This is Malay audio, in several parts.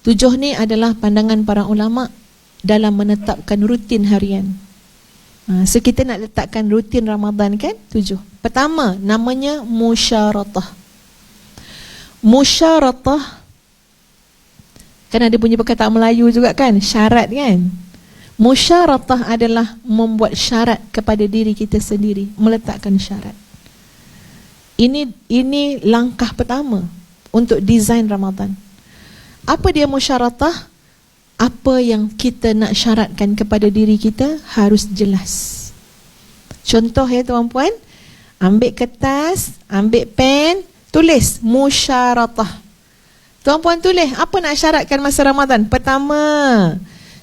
7 ni adalah pandangan para ulama dalam menetapkan rutin harian. So kita nak letakkan rutin Ramadan kan, 7. Pertama, namanya musyaratah. Musyaratah kan ada bunyi perkataan Melayu juga kan, syarat kan. Musyaratah adalah membuat syarat kepada diri kita sendiri, meletakkan syarat. Ini langkah pertama untuk desain Ramadan. Apa dia musyaratah? Apa yang kita nak syaratkan kepada diri kita harus jelas. Contoh ya tuan-puan, ambil kertas, ambil pen, tulis musyaratah. Tuan-puan tulis, apa nak syaratkan masa Ramadan? Pertama,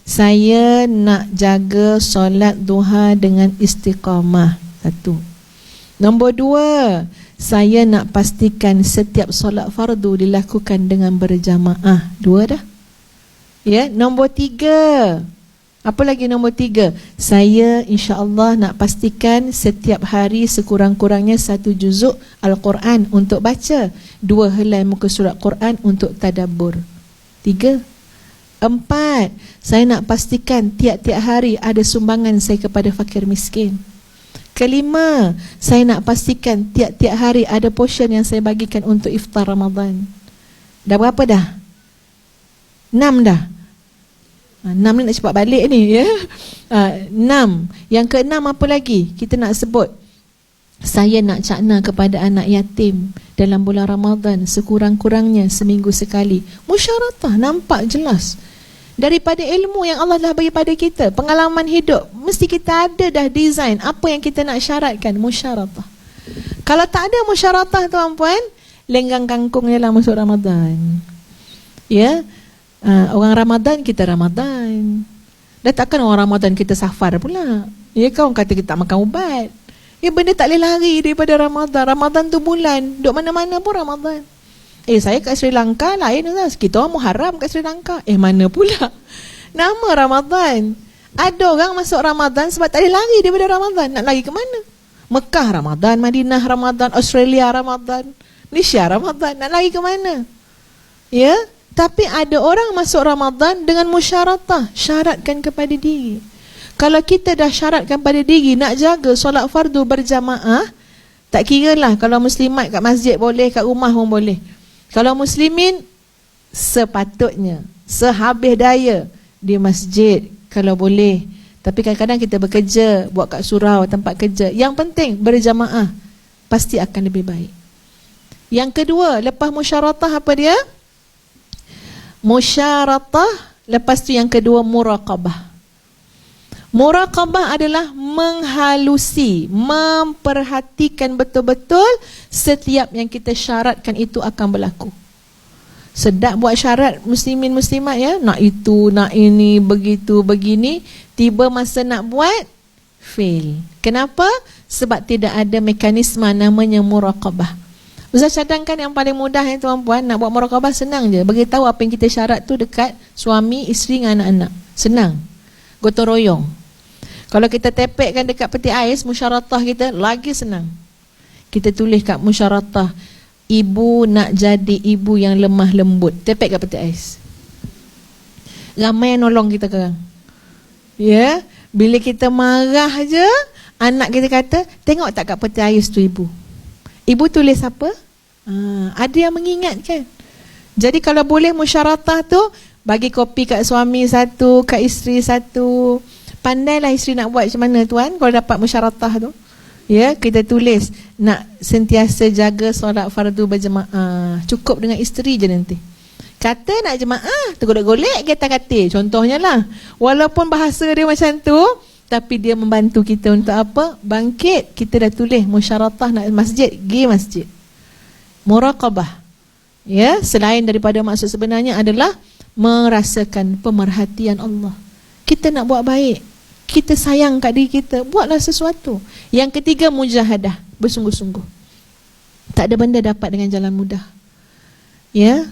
saya nak jaga solat duha dengan istiqamah. 1. Nombor 2, saya nak pastikan setiap solat fardu dilakukan dengan berjamaah. 2 dah. Ya, nombor 3. Apa lagi nombor 3? Saya insya-Allah nak pastikan setiap hari sekurang-kurangnya 1 juzuk Al-Quran untuk baca, 2 helai muka surat Quran untuk tadabbur. 3. 4. Saya nak pastikan tiap-tiap hari ada sumbangan saya kepada fakir miskin. 5. Saya nak pastikan tiap-tiap hari ada portion yang saya bagikan untuk iftar Ramadan. Dah berapa dah? 6 dah. 6 ni nak cepat balik ni ya. 6. Yang ke-6 apa lagi? Kita nak sebut, saya nak cakna kepada anak yatim dalam bulan Ramadan sekurang-kurangnya seminggu sekali. Musyaratah, nampak jelas. Daripada ilmu yang Allah dah bagi pada kita, pengalaman hidup, mesti kita ada dah design apa yang kita nak syaratkan. Musyaratah. Kalau tak ada musyaratah tuan-puan, lenggang kangkung je lah masuk Ramadan. Ya. Orang Ramadan kita Ramadan. Dah takkan orang Ramadan kita safar pula. Ya, kau kata kita tak makan ubat. Ya, benda tak boleh lari daripada Ramadan. Ramadan tu bulan, duduk mana-mana pun Ramadan. Saya kat Sri Lanka lain lah. Kita orang Muharram kat Sri Lanka. Mana pula nama Ramadan. Ada orang masuk Ramadan sebab tak boleh lari daripada Ramadan. Nak lari ke mana? Mekah Ramadan, Madinah Ramadan, Australia Ramadan, Malaysia Ramadan. Nak lari ke mana? Ya. Tapi ada orang masuk Ramadan dengan musyaratah, syaratkan kepada diri. Kalau kita dah syaratkan pada diri nak jaga solat fardu berjamaah, tak kira lah kalau muslimat kat masjid boleh, kat rumah pun boleh. Kalau muslimin, sepatutnya sehabis daya di masjid kalau boleh. Tapi kadang-kadang kita bekerja, buat kat surau, tempat kerja. Yang penting berjamaah, pasti akan lebih baik. Yang kedua, lepas musyaratah apa dia? Musyaratah, lepas tu yang kedua muraqabah. Muraqabah adalah menghalusi, memperhatikan betul-betul setiap yang kita syaratkan itu akan berlaku. Sedap buat syarat muslimin muslimat ya, nak itu, nak ini, begitu, begini, tiba masa nak buat, fail. Kenapa? Sebab tidak ada mekanisme namanya muraqabah. Ustaz cadangkan yang paling mudah ya tuan-puan, nak buat muraqabah senang je. Beritahu apa yang kita syarat tu dekat suami, isteri dengan anak-anak. Senang. Gotong royong. Kalau kita tepekkan dekat peti ais, musyaratah kita lagi senang. Kita tulis kat musyaratah, ibu nak jadi ibu yang lemah lembut. Tepek kat peti ais. Ramai yang nolong kita sekarang. Ya, bila kita marah je, anak kita kata, tengok tak kat peti ais tu ibu. Ibu tulis apa? Ada yang mengingatkan. Jadi kalau boleh musyaratah tu, bagi kopi kat suami satu, kat isteri satu. Pandailah isteri nak buat macam mana tuan kalau dapat musyaratah tu. Ya, kita tulis nak sentiasa jaga solat fardu berjemaah. Cukup dengan isteri je nanti. Kata nak jemaah, tergolek-golek kita kata. Contohnya lah. Walaupun bahasa dia macam tu, tapi dia membantu kita untuk apa? Bangkit. Kita dah tulis musyaratah nak masjid, pergi masjid. Muraqabah. Ya, selain daripada maksud sebenarnya adalah merasakan pemerhatian Allah. Kita nak buat baik, kita sayang kat diri kita, buatlah sesuatu. Yang ketiga, mujahadah, bersungguh-sungguh. Tak ada benda dapat dengan jalan mudah. Ya,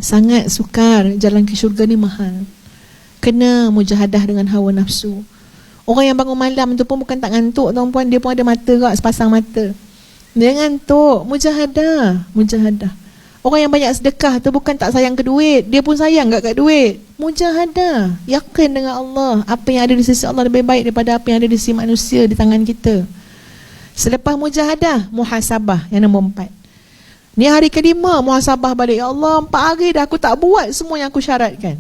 sangat sukar. Jalan ke syurga ni mahal. Kena mujahadah dengan hawa nafsu. Orang yang bangun malam tu pun bukan tak ngantuk tuan-puan, dia pun ada mata kak, sepasang mata. Dia ngantuk. Mujahadah, mujahadah. Orang yang banyak sedekah tu bukan tak sayang ke duit, dia pun sayang kat duit. Mujahadah, yakin dengan Allah. Apa yang ada di sisi Allah lebih baik daripada apa yang ada di sisi manusia di tangan kita. Selepas mujahadah, muhasabah yang nombor 4. Ni hari kelima muhasabah balik. Ya Allah, 4 hari dah aku tak buat semua yang aku syaratkan.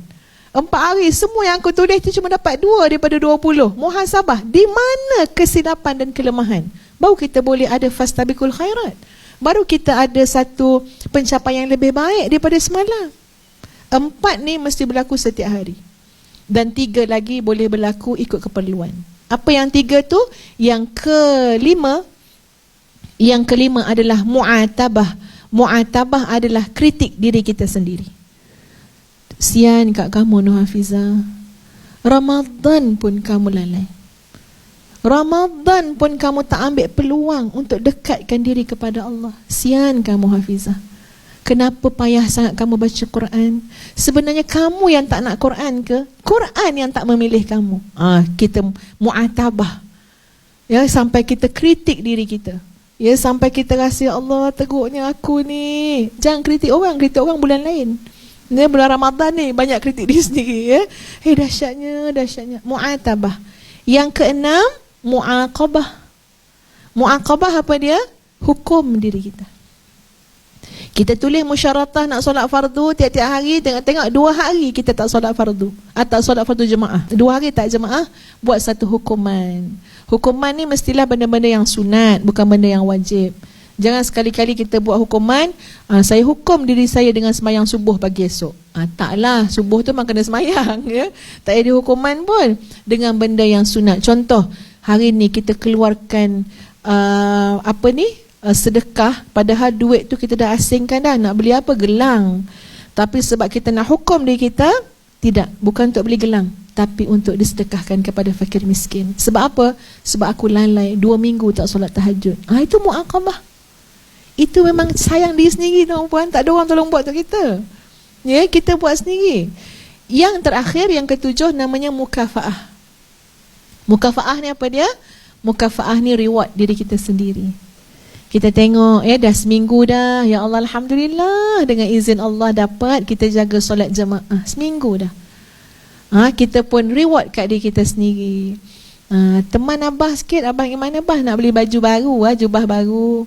4 hari semua yang aku tulis tu cuma dapat 2 daripada 20. Muhasabah, di mana kesilapan dan kelemahan? Baru kita boleh ada fastabiqul khairat. Baru kita ada satu pencapaian yang lebih baik daripada semalam. 4 ni mesti berlaku setiap hari. Dan 3 lagi boleh berlaku ikut keperluan. Apa yang 3 tu? Yang kelima adalah mu'atabah. Mu'atabah adalah kritik diri kita sendiri. Sian kat kamu Nur Hafizah, Ramadan pun kamu lalai. Ramadan pun kamu tak ambil peluang untuk dekatkan diri kepada Allah. Sian kamu Hafizah. Kenapa payah sangat kamu baca Quran? Sebenarnya kamu yang tak nak Quran ke? Quran yang tak memilih kamu. Kita mu'atabah. Ya, sampai kita kritik diri kita. Ya, sampai kita rasa, ya Allah, teruknya aku ni. Jangan kritik orang bulan lain. Ni bulan Ramadan ni banyak kritik diri sendiri, ya. Dahsyatnya. Mu'atabah. Yang keenam, mu'aqabah. Mu'aqabah apa dia? Hukum diri kita. Kita tulis musyaratah nak solat fardu tiap-tiap hari, tengok-tengok 2 hari kita tak solat fardu atau solat fardu jemaah. 2 hari tak jemaah, buat satu hukuman. Hukuman ni mestilah benda-benda yang sunat, bukan benda yang wajib. Jangan sekali-kali kita buat hukuman, saya hukum diri saya dengan sembahyang subuh pagi esok. Taklah, subuh tu memang kena sembahyang, ya. Tak ada hukuman pun dengan benda yang sunat. Contoh, hari ni kita keluarkan sedekah, padahal duit tu kita dah asingkan dah. Nak beli apa? Gelang. Tapi sebab kita nak hukum diri kita, tidak, bukan untuk beli gelang, tapi untuk disedekahkan kepada fakir miskin. Sebab apa? Sebab aku lalai 2 minggu tak solat tahajud. Itu mu'aqabah. Itu memang sayang diri sendiri, tuan-puan. Tak ada orang tolong buat untuk kita. Ya, kita buat sendiri. Yang terakhir, yang ketujuh, namanya mukafaah. Mukafaah ni apa dia? Mukafaah ni reward diri kita sendiri. Kita tengok, dah seminggu dah. Ya Allah, Alhamdulillah, dengan izin Allah dapat kita jaga solat jemaah. Seminggu dah. Kita pun reward kat diri kita sendiri. Teman abah sikit, abah pergi mana abah? Nak beli baju baru, jubah baru.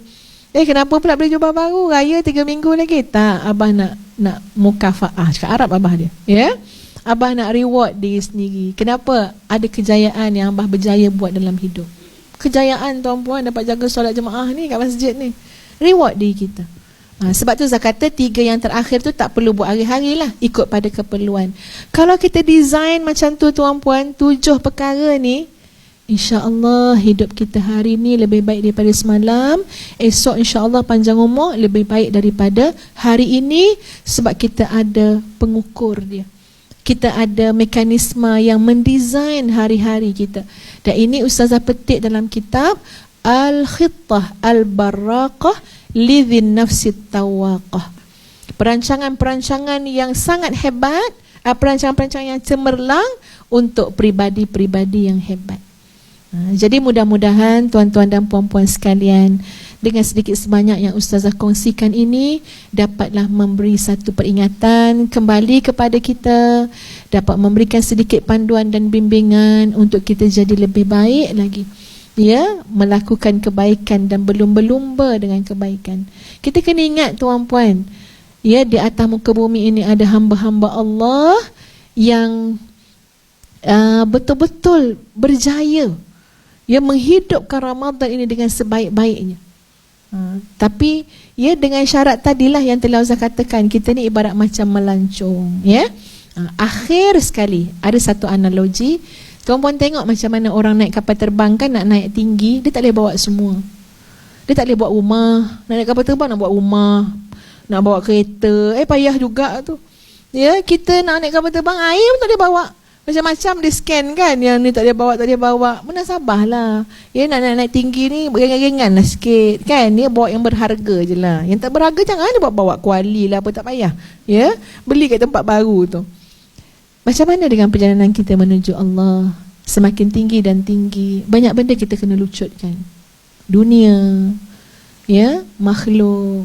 Kenapa pula beli jubah baru? Raya 3 minggu lagi. Tak, abah nak mukafaah. Cakap Arab abah dia. Ya? Abah nak reward diri sendiri. Kenapa? Ada kejayaan yang abah berjaya buat dalam hidup. Kejayaan tuan-puan dapat jaga solat jemaah ni kat masjid ni. Reward diri kita. Sebab tu Zah kata 3 yang terakhir tu tak perlu buat hari-hari lah, ikut pada keperluan. Kalau kita design macam tu tuan-puan, 7 perkara ni, insya-Allah hidup kita hari ni lebih baik daripada semalam. Esok insya-Allah panjang umur lebih baik daripada hari ini, sebab kita ada pengukur dia. Kita ada mekanisme yang mendesain hari-hari kita. Dan ini Ustazah petik dalam kitab Al-Khittah Al-Barraqah Lidhin Nafsit Tawaqah. Perancangan-perancangan yang sangat hebat, perancangan-perancangan yang cemerlang untuk pribadi-pribadi yang hebat. Jadi mudah-mudahan tuan-tuan dan puan-puan sekalian, dengan sedikit sebanyak yang Ustazah kongsikan ini dapatlah memberi satu peringatan kembali kepada kita, dapat memberikan sedikit panduan dan bimbingan untuk kita jadi lebih baik lagi, ya, melakukan kebaikan dan berlumba-lumba dengan kebaikan. Kita kena ingat tuan-puan, ya, di atas muka bumi ini ada hamba-hamba Allah yang betul-betul berjaya, ya, menghidupkan Ramadan ini dengan sebaik-baiknya. Tapi ya, dengan syarat tadilah yang telah Ustaz katakan, kita ni ibarat macam melancong, ya. Akhir sekali ada satu analogi. Tuan-puan tengok macam mana orang naik kapal terbang kan, nak naik tinggi, dia tak boleh bawa semua. Dia tak boleh buat rumah. Nak naik kapal terbang nak buat rumah, nak bawa kereta, payah juga tu. Ya, kita nak naik kapal terbang, air pun tak boleh bawa. Macam-macam dia scan kan, yang ni tak dia bawa. Menasabahlah. Ya, nak naik tinggi ni ringan-ringan lah sikit kan. Dia bawa yang berharga je lah. Yang tak berharga jangan dia bawa kuali lah, apa tak payah. Ya, beli kat tempat baru tu. Macam mana dengan perjalanan kita menuju Allah? Semakin tinggi dan tinggi, banyak benda kita kena lucutkan. Dunia, ya, makhluk,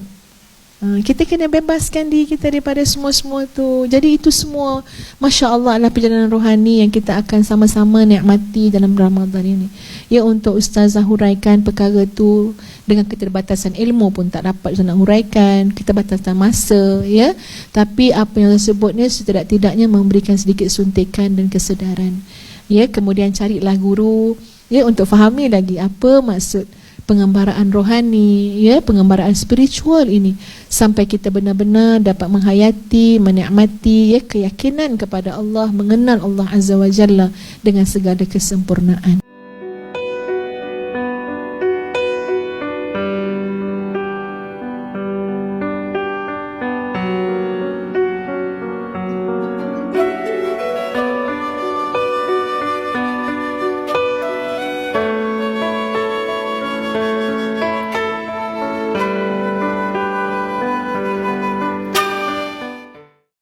Kita kena bebaskan diri kita daripada semua-semua tu. Jadi itu semua, Masya Allah, adalah perjalanan rohani yang kita akan sama-sama nikmati dalam Ramadan ini. Ya, untuk Ustazah huraikan perkara tu dengan keterbatasan ilmu pun tak dapat Ustazah nak huraikan, keterbatasan masa, ya. Tapi apa yang saya sebut ni setidak-tidaknya memberikan sedikit suntikan dan kesedaran. Ya, kemudian carilah guru, ya, untuk fahami lagi apa maksud pengembaraan rohani, ya, pengembaraan spiritual ini, sampai kita benar-benar dapat menghayati, menikmati, ya, keyakinan kepada Allah, mengenal Allah Azza wa Jalla dengan segala kesempurnaan.